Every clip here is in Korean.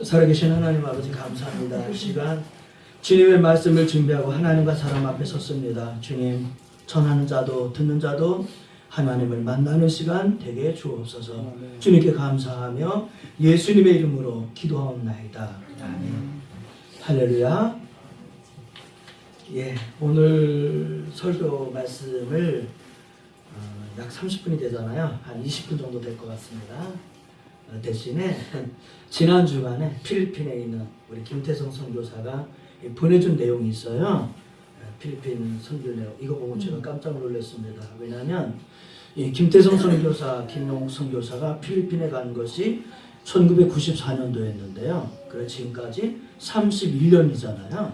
살아계신 하나님 아버지 감사합니다. 이 시간 주님의 말씀을 준비하고 하나님과 사람 앞에 섰습니다. 주님, 전하는 자도 듣는 자도 하나님을 만나는 시간 되게 주옵소서. 주님께 감사하며 예수님의 이름으로 기도하옵나이다. 아멘. 할렐루야. 오늘 설교 말씀을 약 30분이 되잖아요. 한 20분 정도 될 것 같습니다. 대신에 지난 주간에 필리핀에 있는 우리 김태성 선교사가 보내준 내용이 있어요. 필리핀 선교 내용. 이거 보고 제가 깜짝 놀랐습니다. 왜냐하면 이 김태성 선교사, 김용욱 선교사가 필리핀에 간 것이 1994년도였는데요. 그래 지금까지 31년이잖아요.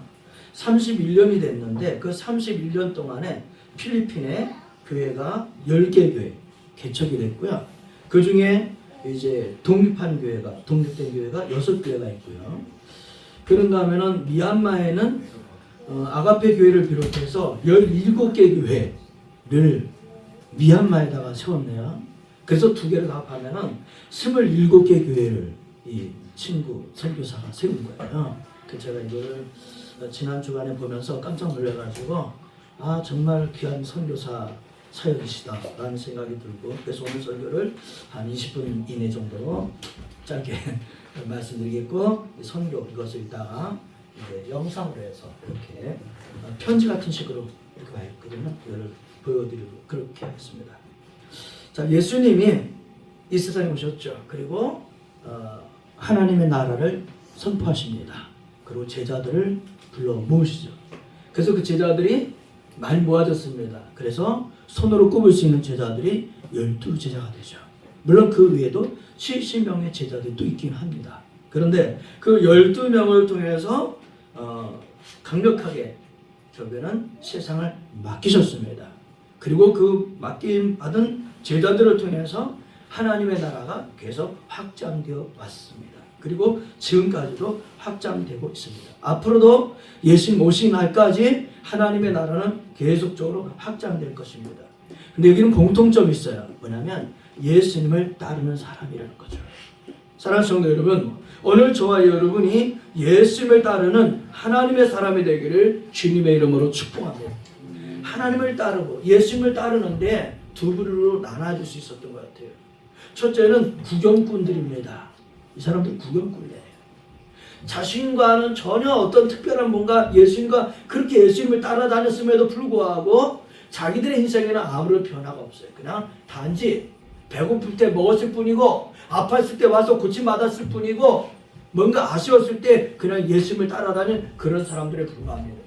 31년이 됐는데 그 31년 동안에 필리핀에 교회가 10개 교회 개척이 됐고요. 그 중에 이제 독립된 교회가 6교회가 있고요. 그런가 하면은 미얀마에는 아가페 교회를 비롯해서 17개 교회를 미얀마에다가 세웠네요. 그래서 두 개를 합하면은 27개 교회를 이 친구 선교사가 세운 거예요. 그 제가 이걸 지난 주간에 보면서 깜짝 놀라가지고 정말 귀한 선교사 사역이시다라는 생각이 들고, 그래서 오늘 설교를 한 20분 이내 정도로 짧게 말씀드리겠고, 선교 이것을 이따가 이제 영상으로 해서 이렇게 편지 같은 식으로 이렇게 와 있거든요. 이걸 보여드리고 그렇게 하겠습니다. 자, 예수님이 이 세상에 오셨죠. 그리고 하나님의 나라를 선포하십니다. 그리고 제자들을 불러 모으시죠. 그래서 그 제자들이 많이 모아졌습니다. 그래서 손으로 꼽을 수 있는 제자들이 12제자가 되죠. 물론 그 외에도 70명의 제자들이 또 있긴 합니다. 그런데 그 12명을 통해서 강력하게 결국에는 세상을 맡기셨습니다. 그리고 그 맡김 받은 제자들을 통해서 하나님의 나라가 계속 확장되어 왔습니다. 그리고 지금까지도 확장되고 있습니다. 앞으로도 예수님 오신 날까지 하나님의 나라는 계속적으로 확장될 것입니다. 근데 여기는 공통점이 있어요. 뭐냐면 예수님을 따르는 사람이라는 거죠. 사랑하는 성도 여러분, 오늘 저와 여러분이 예수님을 따르는 하나님의 사람이 되기를 주님의 이름으로 축복합니다. 하나님을 따르고 예수님을 따르는데 두 부류로 나눠줄 수 있었던 것 같아요. 첫째는 구경꾼들입니다. 이 사람들 구경꾼이에요. 자신과는 전혀 어떤 특별한 뭔가 예수님과 그렇게 예수님을 따라다녔음에도 불구하고 자기들의 인생에는 아무런 변화가 없어요. 그냥 단지 배고플 때 먹었을 뿐이고 아팠을 때 와서 고침받았을 뿐이고 뭔가 아쉬웠을 때 그냥 예수님을 따라다니는 그런 사람들에 불과합니다.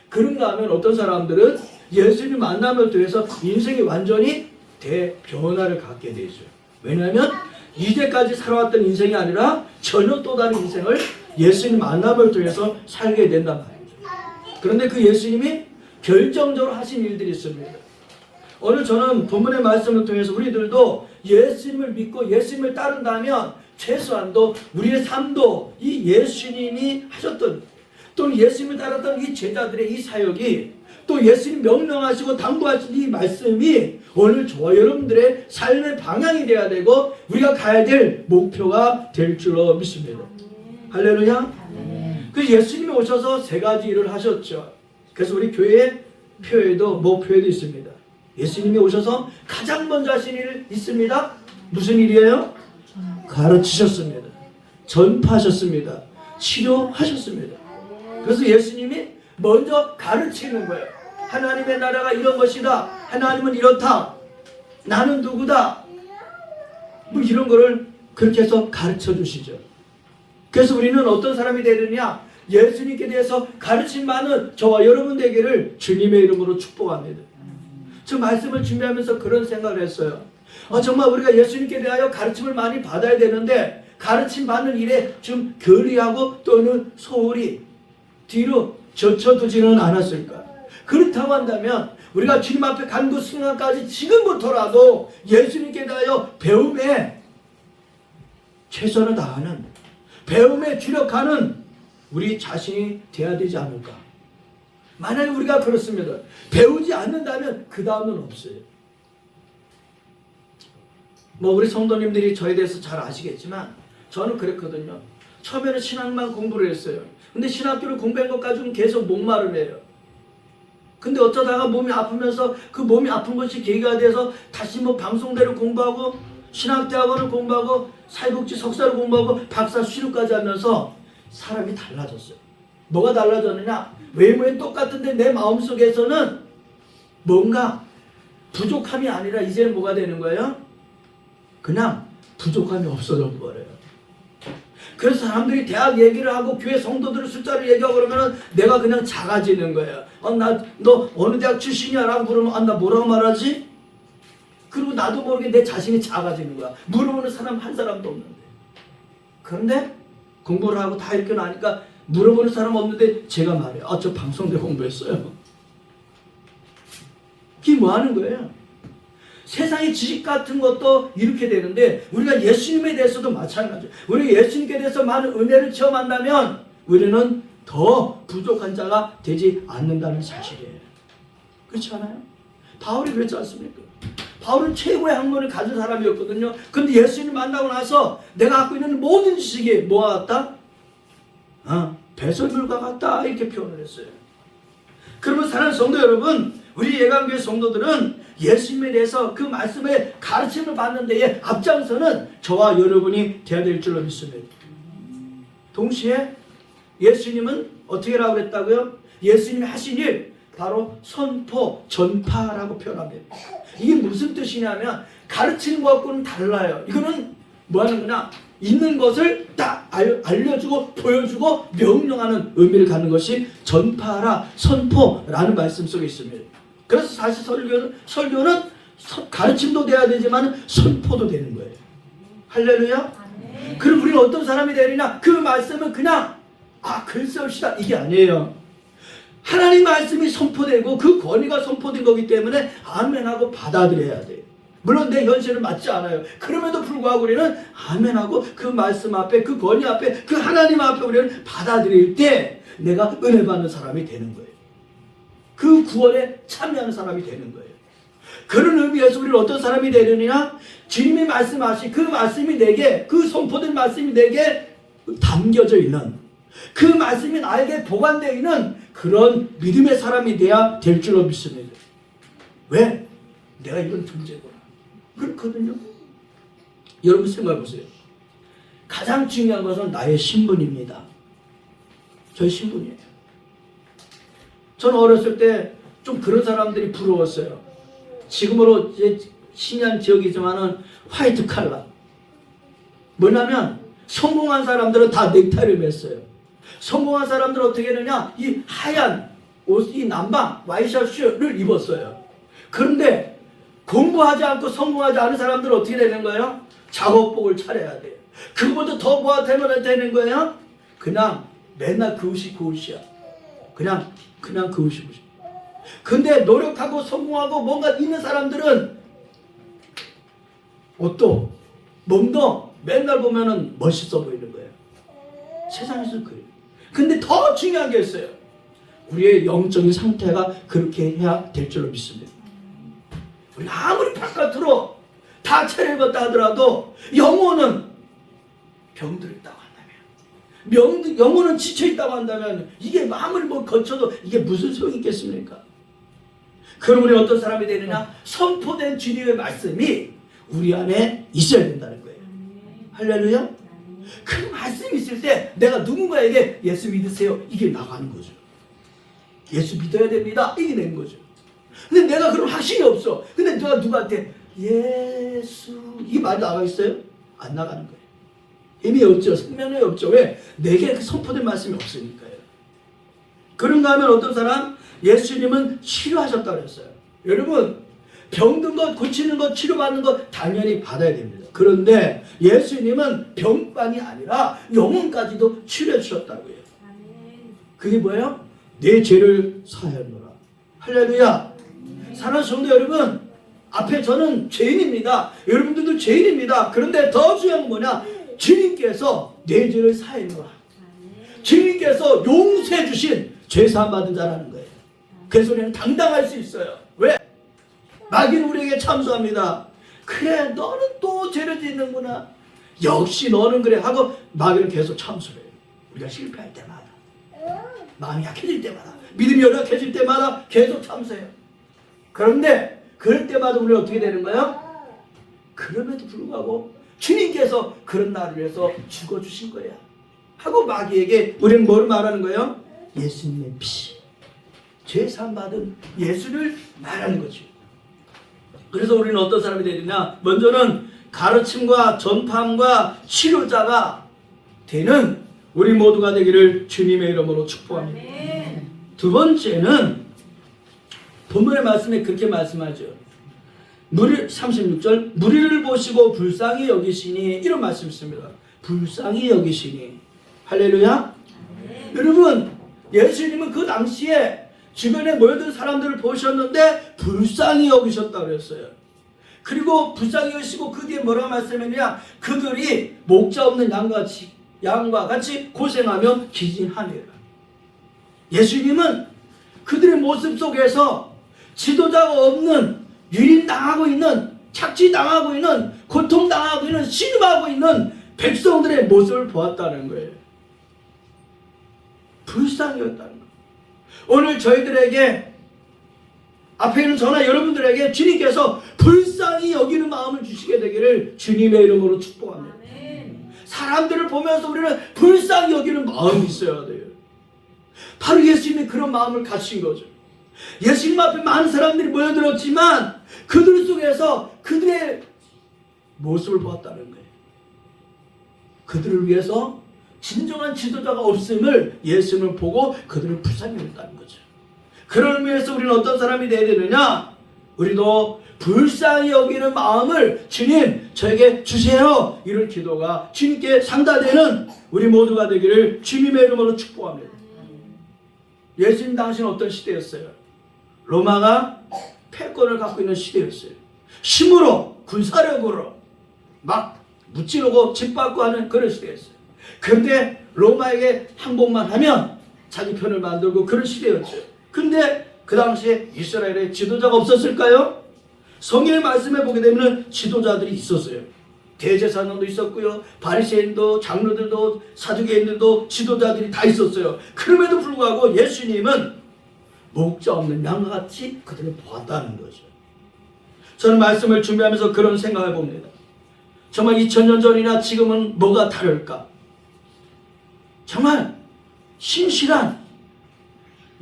그런가 하면 어떤 사람들은 예수님 만남을 통해서 인생이 완전히 대변화를 갖게 되죠. 왜냐하면 이제까지 살아왔던 인생이 아니라 전혀 또 다른 인생을 예수님 만남을 통해서 살게 된단 말이죠. 그런데 그 예수님이 결정적으로 하신 일들이 있습니다. 오늘 저는 본문의 말씀을 통해서 우리들도 예수님을 믿고 예수님을 따른다면 최소한도 우리의 삶도 이 예수님이 하셨던 또는 예수님을 따랐던 이 제자들의 이 사역이 또 예수님 명령하시고 당부하신 이 말씀이 오늘 저와 여러분들의 삶의 방향이 되어야 되고 우리가 가야 될 목표가 될 줄로 믿습니다. 할렐루야. 그 예수님이 오셔서 세 가지 일을 하셨죠. 그래서 우리 교회 표에도 목표에도 있습니다. 예수님이 오셔서 가장 먼저 하신 일 있습니다. 무슨 일이에요? 가르치셨습니다. 전파하셨습니다. 치료하셨습니다. 그래서 예수님이 먼저 가르치는 거예요. 하나님의 나라가 이런 것이다. 하나님은 이렇다. 나는 누구다. 뭐 이런 거를 그렇게 해서 가르쳐 주시죠. 그래서 우리는 어떤 사람이 되느냐? 예수님께 대해서 가르침 많은 저와 여러분 되기를 주님의 이름으로 축복합니다. 저 말씀을 준비하면서 그런 생각을 했어요. 정말 우리가 예수님께 대하여 가르침을 많이 받아야 되는데 가르침 받는 일에 좀 결의하고 또는 소홀히 뒤로 젖혀두지는 않았을까? 그렇다고 한다면 우리가 주님 앞에 간 그 순간까지 지금부터라도 예수님께 대하여 배움에 최선을 다하는 배움에 주력하는 우리 자신이 돼야 되지 않을까? 만약에 우리가 그렇습니다. 배우지 않는다면 그 다음은 없어요. 우리 성도님들이 저에 대해서 잘 아시겠지만 저는 그랬거든요. 처음에는 신학만 공부를 했어요. 근데 신학교를 공부한 것 가지고는 계속 목마를 해요. 근데 어쩌다가 몸이 아프면서 그 몸이 아픈 것이 계기가 돼서 다시 뭐 방송대를 공부하고 신학대학원을 공부하고 사회복지 석사를 공부하고 박사 수료까지 하면서 사람이 달라졌어요. 뭐가 달라졌느냐? 외모는 똑같은데 내 마음속에서는 뭔가 부족함이 아니라 이제는 뭐가 되는 거예요? 그냥 부족함이 없어져 버려요. 그래서 사람들이 대학 얘기를 하고 교회 성도들의 숫자를 얘기하고 그러면 내가 그냥 작아지는 거예요. 너 어느 대학 출신이야? 라고 물으면 나 뭐라고 말하지? 그리고 나도 모르게 내 자신이 작아지는 거야. 물어보는 사람 한 사람도 없는데. 그런데 공부를 하고 다 이렇게 나니까 물어보는 사람 없는데 제가 말해요. 저 방송대 공부했어요. 그게 뭐 하는 거예요? 세상의 지식 같은 것도 이렇게 되는데 우리가 예수님에 대해서도 마찬가지예요. 우리가 예수님께 대해서 많은 은혜를 체험한다면 우리는 더 부족한 자가 되지 않는다는 사실이에요. 그렇지 않아요? 바울이 그랬지 않습니까? 바울은 최고의 학문을 가진 사람이었거든요. 근데 예수님 만나고 나서 내가 갖고 있는 모든 지식이 뭐와 같다? 배설물과 같다 이렇게 표현을 했어요. 그러면 사랑하는 성도 여러분, 우리 예강교회 성도들은 예수님에 대해서 그 말씀의 가르침을 받는 데에 앞장서는 저와 여러분이 되어야 될 줄로 믿습니다. 동시에 예수님은 어떻게 하라고 그랬다고요? 예수님이 하신 일 바로 선포, 전파라고 표현합니다. 이게 무슨 뜻이냐면 가르치는 것과는 달라요. 이거는 뭐 하는 거냐? 있는 것을 딱 알려주고 보여주고 명령하는 의미를 갖는 것이 전파라, 선포라는 말씀 속에 있습니다. 그래서 사실 설교는 가르침도 돼야 되지만 선포도 되는 거예요. 할렐루야. 그럼 우리는 어떤 사람이 되느냐? 그 말씀은 그냥 글 씁시다 이게 아니에요. 하나님 말씀이 선포되고 그 권위가 선포된 거기 때문에 아멘하고 받아들여야 돼요. 물론 내 현실은 맞지 않아요. 그럼에도 불구하고 우리는 아멘하고 그 말씀 앞에, 그 권위 앞에, 그 하나님 앞에 우리는 받아들일 때 내가 은혜 받는 사람이 되는 거예요. 그 구원에 참여하는 사람이 되는 거예요. 그런 의미에서 우리는 어떤 사람이 되느냐? 주님이 말씀하신 그 말씀이 내게, 그 선포된 말씀이 내게 담겨져 있는, 그 말씀이 나에게 보관되어 있는 그런 믿음의 사람이 돼야 될 줄로 믿습니다. 왜? 내가 이런 존재구나. 그렇거든요. 여러분 생각해 보세요. 가장 중요한 것은 나의 신분입니다. 저의 신분이에요. 저는 어렸을 때 좀 그런 사람들이 부러웠어요. 지금으로 이제 신한 지역이지만은 화이트 칼라. 뭐냐면 성공한 사람들은 다 넥타이를 맸어요. 성공한 사람들은 어떻게 했느냐? 이 하얀 옷, 이 남방 와이셔츠를 입었어요. 그런데 공부하지 않고 성공하지 않은 사람들은 어떻게 되는 거예요? 작업복을 차려야 돼요. 그거보다 더 뭐 되는 거예요? 그냥 맨날 그 옷이야. 그냥 그 옷이. 근데 노력하고 성공하고 뭔가 있는 사람들은 옷도 몸도 맨날 보면은 멋있어 보이는 거예요. 세상에서 그래요. 근데 더 중요한 게 있어요. 우리의 영적인 상태가 그렇게 해야 될 줄로 믿습니다. 우리가 아무리 바깥으로 다 차려입었다 하더라도 영혼은 병들었다고 한다면, 영혼은 지쳐있다고 한다면 이게 아무리 뭐 거쳐도 이게 무슨 소용이 있겠습니까? 그럼 우리 어떤 사람이 되느냐? 선포된 주님의 말씀이 우리 안에 있어야 된다는 거예요. 할렐루야. 그 말씀이 있을 때 내가 누군가에게 예수 믿으세요 이게 나가는 거죠. 예수 믿어야 됩니다 이게 되는 거죠. 근데 내가 그런 확신이 없어. 근데 내가 누구한테 예수 이 말이 나가 있어요? 안 나가는 거예요. 힘이 없죠. 생명이 없죠. 왜? 내게 그 선포된 말씀이 없으니까요. 그런가 하면 어떤 사람 예수님은 치료하셨다고 했어요. 여러분 병든 것 고치는 것 치료받는 것 당연히 받아야 됩니다. 그런데 예수님은 병만이 아니라 영혼까지도 치료해 주셨다고요. 그게 뭐예요? 내 죄를 사하였노라. 할렐루야. 사랑하는 성도 여러분, 앞에 저는 죄인입니다. 여러분들도 죄인입니다. 그런데 더 중요한 건 뭐냐? 주님께서 내 죄를 사하였노라. 주님께서 용서해 주신 죄사함 받은 자라는 거예요. 그래서 우리는 당당할 수 있어요. 왜? 마귀는 우리에게 참소합니다. 그래 너는 또 죄를 짓는구나. 역시 너는 그래 하고 마귀는 계속 참수를 해요. 우리가 실패할 때마다, 마음이 약해질 때마다, 믿음이 연약해질 때마다 계속 참수해요. 그런데 그럴 때마다 우리는 어떻게 되는 거예요? 그럼에도 불구하고 주님께서 그런 나를 위해서 죽어주신 거야 하고 마귀에게 우리는 뭘 말하는 거예요? 예수님의 피, 죄 사함받은 예수를 말하는 거죠. 그래서 우리는 어떤 사람이 되느냐? 먼저는 가르침과 전파함과 치료자가 되는 우리 모두가 되기를 주님의 이름으로 축복합니다. 두 번째는 본문의 말씀에 그렇게 말씀하죠. 36절 무리를 보시고 불쌍히 여기시니, 이런 말씀 있습니다. 불쌍히 여기시니. 할렐루야. 여러분, 예수님은 그 당시에 주변에 모여든 사람들을 보셨는데 불쌍히 여기셨다고 그랬어요. 그리고 불쌍히 여기시고 그 뒤에 뭐라고 말씀했느냐? 그들이 목자 없는 양과 같이 고생하며 기진하니라. 예수님은 그들의 모습 속에서 지도자가 없는, 유린당하고 있는, 착취당하고 있는, 고통당하고 있는, 신음하고 있는 백성들의 모습을 보았다는 거예요. 불쌍히 여겼다는 거예요. 오늘 저희들에게, 앞에 있는 저나 여러분들에게 주님께서 불쌍히 여기는 마음을 주시게 되기를 주님의 이름으로 축복합니다. 사람들을 보면서 우리는 불쌍히 여기는 마음이 있어야 돼요. 바로 예수님이 그런 마음을 가진 거죠. 예수님 앞에 많은 사람들이 모여들었지만 그들 속에서 그들의 모습을 보았다는 거예요. 그들을 위해서 진정한 지도자가 없음을 예수님을 보고 그들을 불쌍히 여겼다는 거죠. 그런 의미에서 우리는 어떤 사람이 되어야 되느냐? 우리도 불쌍히 여기는 마음을 주님 저에게 주세요, 이런 기도가 주님께 상달되는 우리 모두가 되기를 주님의 이름으로 축복합니다. 예수님 당시는 어떤 시대였어요? 로마가 패권을 갖고 있는 시대였어요. 힘으로, 군사력으로 막 무찌르고 짓밟고 하는 그런 시대였어요. 그런데 로마에게 항복만 하면 자기 편을 만들고 그런 시대였죠. 근데 그 당시에 이스라엘에 지도자가 없었을까요? 성경의 말씀에 보게 되면 지도자들이 있었어요. 대제사장도 있었고요, 바리새인도, 장로들도, 사두개인들도, 지도자들이 다 있었어요. 그럼에도 불구하고 예수님은 목자 없는 양과 같이 그들을 보았다는 거죠. 저는 말씀을 준비하면서 그런 생각을 봅니다. 정말 2000년 전이나 지금은 뭐가 다를까? 정말 신실한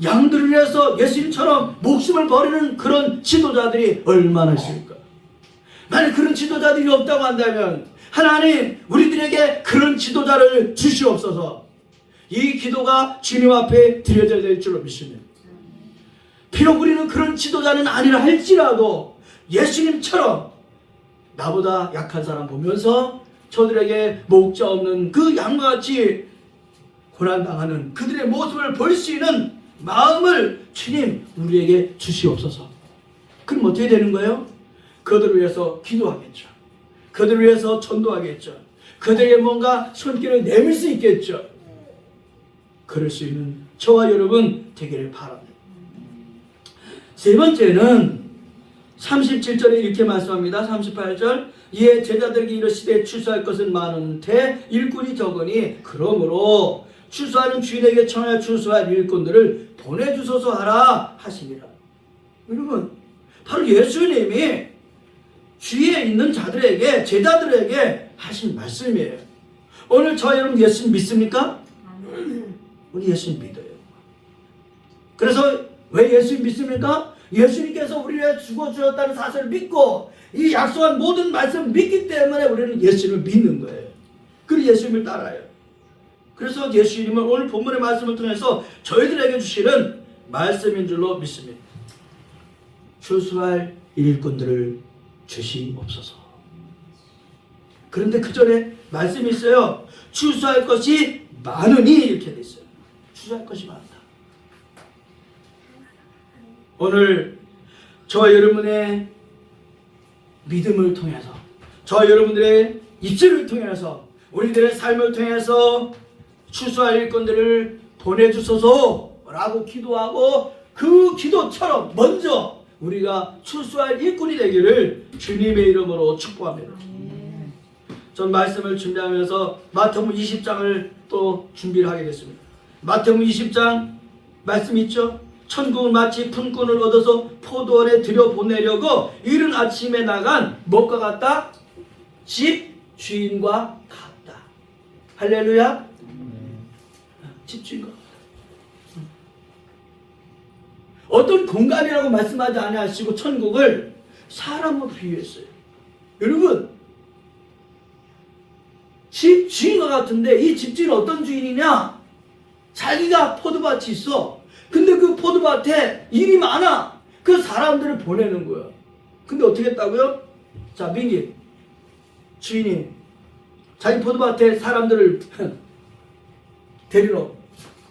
양들을 위해서 예수님처럼 목숨을 버리는 그런 지도자들이 얼마나 있을까? 만약 그런 지도자들이 없다고 한다면 하나님 우리들에게 그런 지도자를 주시옵소서. 이 기도가 주님 앞에 드려져야 될 줄로 믿습니다. 비록 우리는 그런 지도자는 아니라 할지라도 예수님처럼 나보다 약한 사람 보면서 저들에게 목자 없는 그 양과 같이 고난당하는 그들의 모습을 볼 수 있는 마음을 주님 우리에게 주시옵소서. 그럼 어떻게 되는 거예요? 그들을 위해서 기도하겠죠. 그들을 위해서 전도하겠죠. 그들에게 뭔가 손길을 내밀 수 있겠죠. 그럴 수 있는 저와 여러분 되기를 바랍니다. 세 번째는 37절에 이렇게 말씀합니다. 38절 이에 제자들에게 이르시되 추수할 것은 많은데 일꾼이 적으니 그러므로 추수하는 주인에게 청하여 추수할 일꾼들을 보내주소서 하라 하시니라. 여러분 바로 예수님이 주위에 있는 자들에게, 제자들에게 하신 말씀이에요. 오늘 저와 여러분 예수님 믿습니까? 우리 예수님 믿어요. 그래서 왜 예수님 믿습니까? 예수님께서 우리를 위해 죽어주셨다는 사실을 믿고 이 약속한 모든 말씀을 믿기 때문에 우리는 예수님을 믿는 거예요. 그리고 예수님을 따라요. 그래서 예수님은 오늘 본문의 말씀을 통해서 저희들에게 주시는 말씀인 줄로 믿습니다. 추수할 일꾼들을 주시옵소서. 그런데 그 전에 말씀이 있어요. 추수할 것이 많으니 이렇게 돼 있어요. 추수할 것이 많다. 오늘 저와 여러분의 믿음을 통해서, 저와 여러분들의 입술을 통해서, 우리들의 삶을 통해서 추수할 일꾼들을 보내주소서라고 기도하고 그 기도처럼 먼저 우리가 추수할 일꾼이 되기를 주님의 이름으로 축복합니다. 전 말씀을 준비하면서 마태복음 20장을 또 준비를 하게 됐습니다. 마태복음 20장 말씀 있죠? 천국은 마치 품꾼을 얻어서 포도원에 들여보내려고 이른 아침에 나간 무엇과 같다? 집 주인과 같다. 할렐루야. 집 주인과 같다. 어떤 공간이라고 말씀하지 아니하시고 천국을 사람으로 비유했어요. 여러분, 집 주인과 같은데 이 집주인은 어떤 주인이냐? 자기가 포도밭이 있어. 근데 그 포도밭에 일이 많아. 그 사람들을 보내는 거야. 근데 어떻게 했다고요? 자, 민기 주인이 자기 포도밭에 사람들을 데리러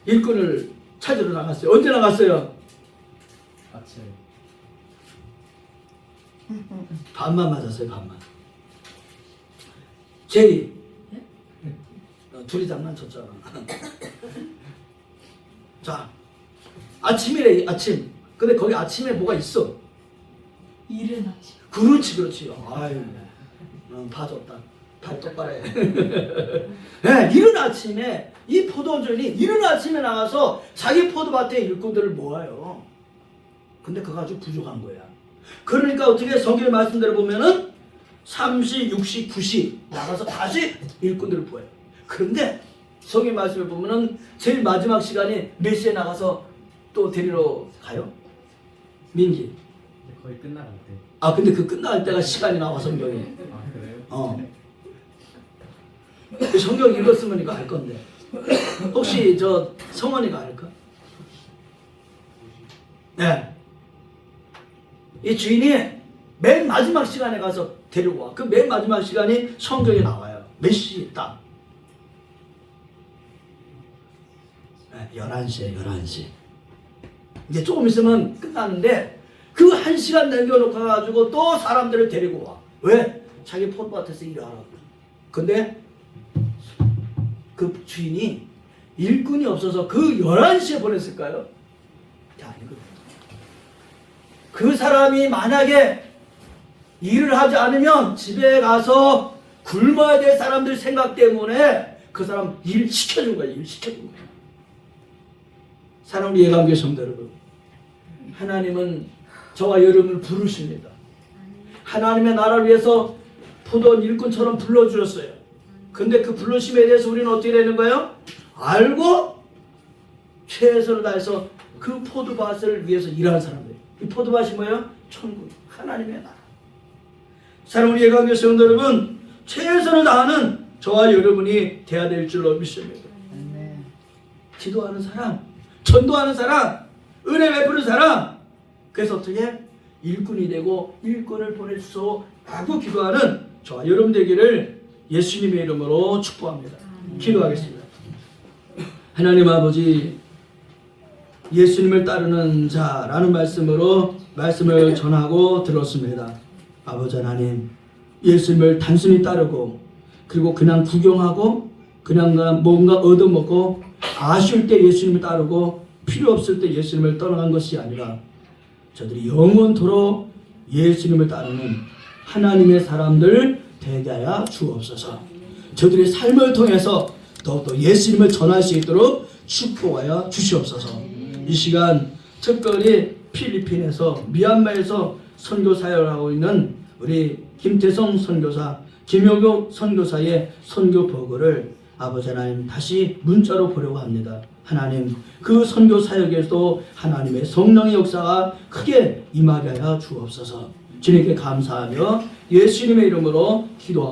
일꾼을 찾으러 나갔어요. 언제 나갔어요? 아침. 반만 맞았어요. 반만. 제이 둘이 장난쳤잖아. 자, 아침이래. 아침. 근데 거기 아침에 뭐가 있어? 이른 아침. 그렇지. 아유, 봐줬다. 발 똑바로 해. 네, 이른 아침에 이 포도주인이 이른 아침에 나가서 자기 포도밭에 일꾼들을 모아요. 근데 그거 아주 부족한 거야. 그러니까 어떻게 성경 말씀대로 보면은 3시, 6시, 9시 나가서 다시 일꾼들을 보여요. 그런데 성경 말씀을 보면은 제일 마지막 시간이 몇 시에 나가서 또 데리러 가요? 민지. 거의 끝나갈 때. 아, 근데 그 끝날 때가 시간이 나와 성경에. 아 그래요? 그 성경 읽었으면 이거 알 건데. 혹시 저 성원이가 알까? 네. 이 주인이 맨 마지막 시간에 가서 데리고 와. 그 맨 마지막 시간이 성경에 나와요. 몇 시 딱. 네, 11시에 11시. 이제 조금 있으면 끝나는데 그 1시간 남겨놓고 가지고 또 사람들을 데리고 와. 왜? 자기 포도밭에서 일하라고. 근데 그 주인이 일꾼이 없어서 그 11시에 보냈을까요? 아니거든요. 그 사람이 만약에 일을 하지 않으면 집에 가서 굶어야 될 사람들 생각 때문에 그 사람 일 시켜준 거예요. 일 시켜준 거예요. 사랑하는 예감교 성도 여러분, 하나님은 저와 여러분을 부르십니다. 하나님의 나라를 위해서 포도원 일꾼처럼 불러주셨어요. 근데 그 부르심에 대해서 우리는 어떻게 되는 거예요? 알고 최선을 다해서 그 포도밭을 위해서 일하는 사람들. 이 포도밭이 뭐예요? 천국, 하나님의 나라. 사랑하는 예감교 성도 여러분, 최선을 다하는 저와 여러분이 돼야 될 줄로 믿습니다. 기도하는 사람, 전도하는 사람, 은혜 베푸는 사람. 그래서 어떻게? 일꾼이 되고 일꾼을 보내주소 라고 기도하는 저와 여러분 되기를 예수님의 이름으로 축복합니다. 기도하겠습니다. 하나님 아버지, 예수님을 따르는 자라는 말씀으로 말씀을 전하고 들었습니다. 아버지 하나님, 예수님을 단순히 따르고 그리고 그냥 구경하고 그냥 뭔가 얻어먹고 아쉬울 때 예수님을 따르고 필요 없을 때 예수님을 떠나간 것이 아니라 저들이 영원토록 예수님을 따르는 하나님의 사람들 되게 하여 주옵소서. 저들의 삶을 통해서 더욱더 예수님을 전할 수 있도록 축복하여 주시옵소서. 이 시간 특별히 필리핀에서 미얀마에서 선교 사역을 하고 있는 우리 김태성 선교사, 김효교 선교사의 선교 보고를 아버지 하나님 다시 문자로 보려고 합니다. 하나님, 그 선교 사역에도 하나님의 성령의 역사가 크게 임하게 하여 주옵소서. 주님께 감사하며 예수님의 이름으로 기도합니다.